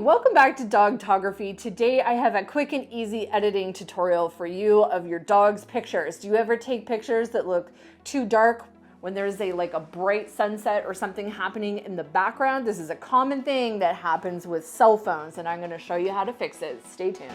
welcome back to Dogtography. Today I have a quick and easy editing tutorial for you of your dog's pictures. Do you ever take pictures that look too dark when there's a bright sunset or something happening in the background? This is a common thing that happens with cell phones, and I'm going to show you how to fix it. Stay tuned.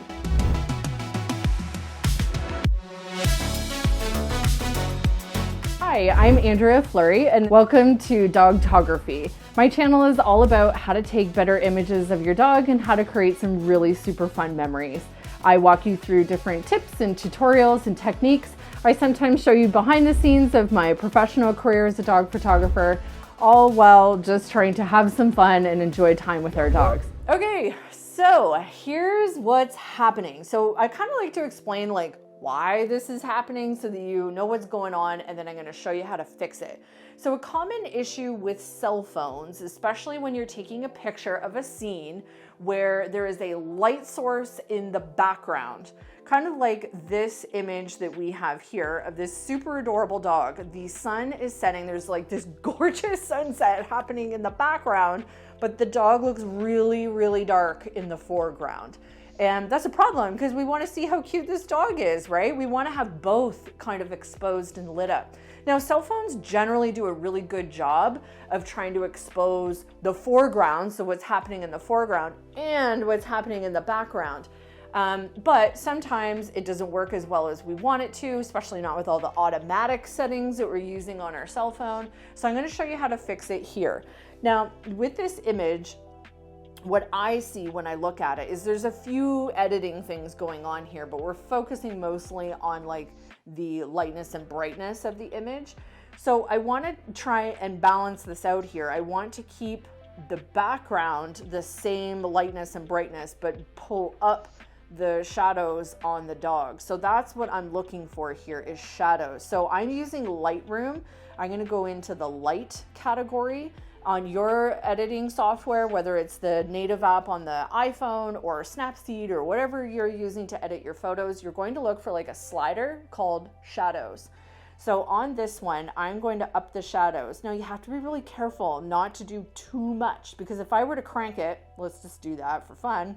Hi, I'm Andrea Fleury and welcome to Dogtography. My channel is all about how to take better images of your dog and how to create some really super fun memories. I walk you through different tips and tutorials and techniques. I sometimes show you behind the scenes of my professional career as a dog photographer, all while just trying to have some fun and enjoy time with our dogs. Okay, so here's what's happening. So I kind of like to explain why this is happening so that you know what's going on, and then I'm going to show you how to fix it. So a common issue with cell phones, especially when you're taking a picture of a scene where there is a light source in the background, kind of like this image that we have here of this super adorable dog. The sun is setting, there's this gorgeous sunset happening in the background, but the dog looks really, really dark in the foreground. And that's a problem because we want to see how cute this dog is, right? We want to have both kind of exposed and lit up. Now, cell phones generally do a really good job of trying to expose the foreground, so what's happening in the foreground, and what's happening in the background. But sometimes it doesn't work as well as we want it to, especially not with all the automatic settings that we're using on our cell phone. So I'm going to show you how to fix it here. Now, with this image, what I see when I look at it is there's a few editing things going on here, but we're focusing mostly on the lightness and brightness of the image. So I want to try and balance this out here. I want to keep the background the same lightness and brightness, but pull up the shadows on the dog. So that's what I'm looking for here is shadows. So I'm using Lightroom. I'm going to go into the light category. On your editing software, whether it's the native app on the iPhone or Snapseed or whatever you're using to edit your photos, you're going to look for a slider called shadows. So on this one, I'm going to up the shadows. Now you have to be really careful not to do too much, because if I were to crank it, let's just do that for fun.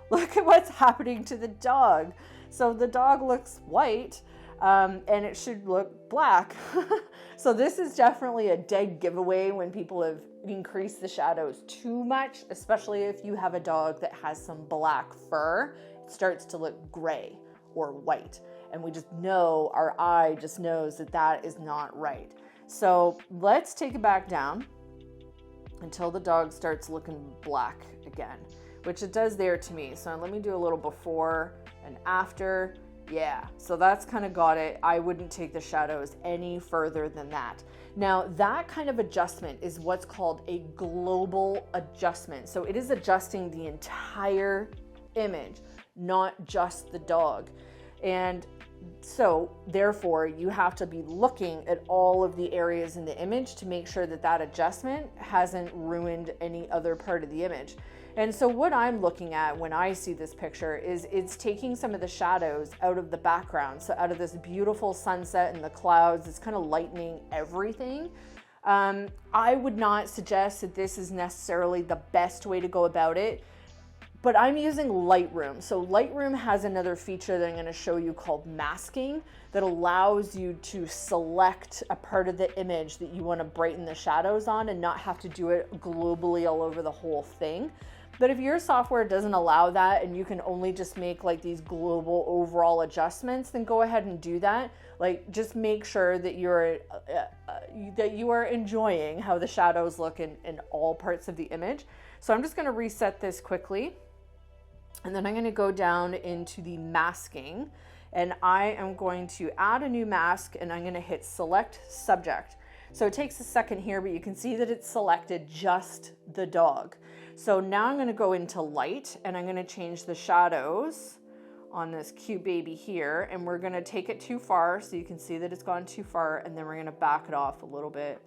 Look at what's happening to the dog. So the dog looks white. And it should look black. So this is definitely a dead giveaway when people have increased the shadows too much, especially if you have a dog that has some black fur. It starts to look gray or white. And we just know, our eye just knows that that is not right. So let's take it back down until the dog starts looking black again, which it does there to me. So let me do a little before and after. Yeah, so that's kind of got it. I wouldn't take the shadows any further than that. Now, that kind of adjustment is what's called a global adjustment. So it is adjusting the entire image, not just the dog. And so therefore, you have to be looking at all of the areas in the image to make sure that that adjustment hasn't ruined any other part of the image. And so what I'm looking at when I see this picture is it's taking some of the shadows out of the background. So out of this beautiful sunset and the clouds, it's kind of lightening everything. I would not suggest that this is necessarily the best way to go about it, but I'm using Lightroom. So Lightroom has another feature that I'm going to show you called masking that allows you to select a part of the image that you want to brighten the shadows on and not have to do it globally all over the whole thing. But if your software doesn't allow that and you can only just make these global overall adjustments, then go ahead and do that. Just make sure that you are enjoying how the shadows look in all parts of the image. So I'm just going to reset this quickly. And then I'm going to go down into the masking, and I am going to add a new mask, and I'm going to hit select subject. So it takes a second here, but you can see that it's selected just the dog. So now I'm going to go into light, and I'm going to change the shadows on this cute baby here, and we're going to take it too far so you can see that it's gone too far, and then we're going to back it off a little bit.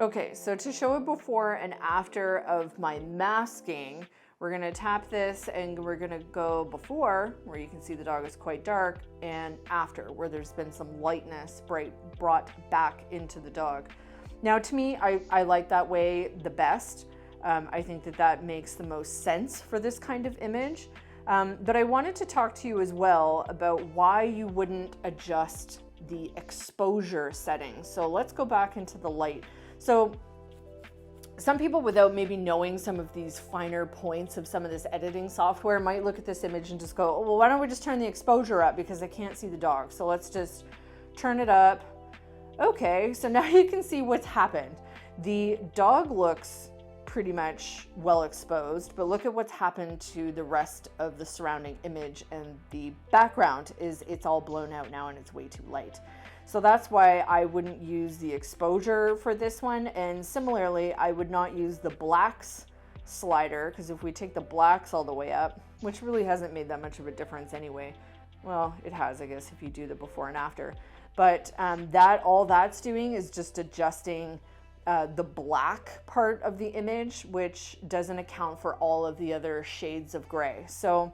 Okay, so to show a before and after of my masking, we're going to tap this and we're going to go before, where you can see the dog is quite dark, and after, where there's been some lightness brought back into the dog. Now, to me, I like that way the best. I think that that makes the most sense for this kind of image. But I wanted to talk to you as well about why you wouldn't adjust the exposure settings. So let's go back into the light. So some people, without maybe knowing some of these finer points of some of this editing software, might look at this image and just go, oh, well, why don't we just turn the exposure up because I can't see the dog. So let's just turn it up. Okay, so now you can see what's happened. The dog looks pretty much well exposed, but look at what's happened to the rest of the surrounding image, and the background is, it's all blown out now and it's way too light. So that's why I wouldn't use the exposure for this one. And similarly, I would not use the blacks slider, because if we take the blacks all the way up, which really hasn't made that much of a difference anyway. Well, it has, I guess, if you do the before and after. But all that's doing is just adjusting the black part of the image, which doesn't account for all of the other shades of gray. So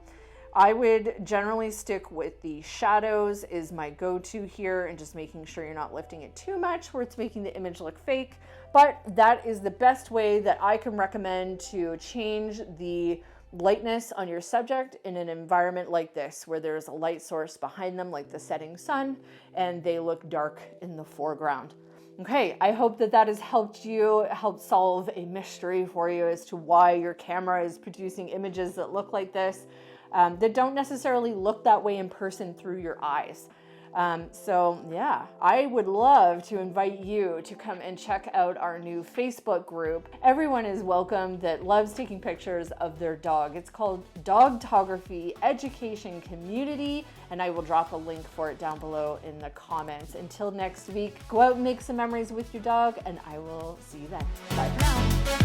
I would generally stick with the shadows is my go-to here, and just making sure you're not lifting it too much where it's making the image look fake. But that is the best way that I can recommend to change the lightness on your subject in an environment like this, where there's a light source behind them, like the setting sun, and they look dark in the foreground. Okay, I hope that that has helped you, helped solve a mystery for you as to why your camera is producing images that look like this, that don't necessarily look that way in person through your eyes. So yeah, I would love to invite you to come and check out our new Facebook group. Everyone is welcome that loves taking pictures of their dog. It's called Dogtography Education Community, and I will drop a link for it down below in the comments. Until next week, go out and make some memories with your dog, and I will see you then. Bye for now.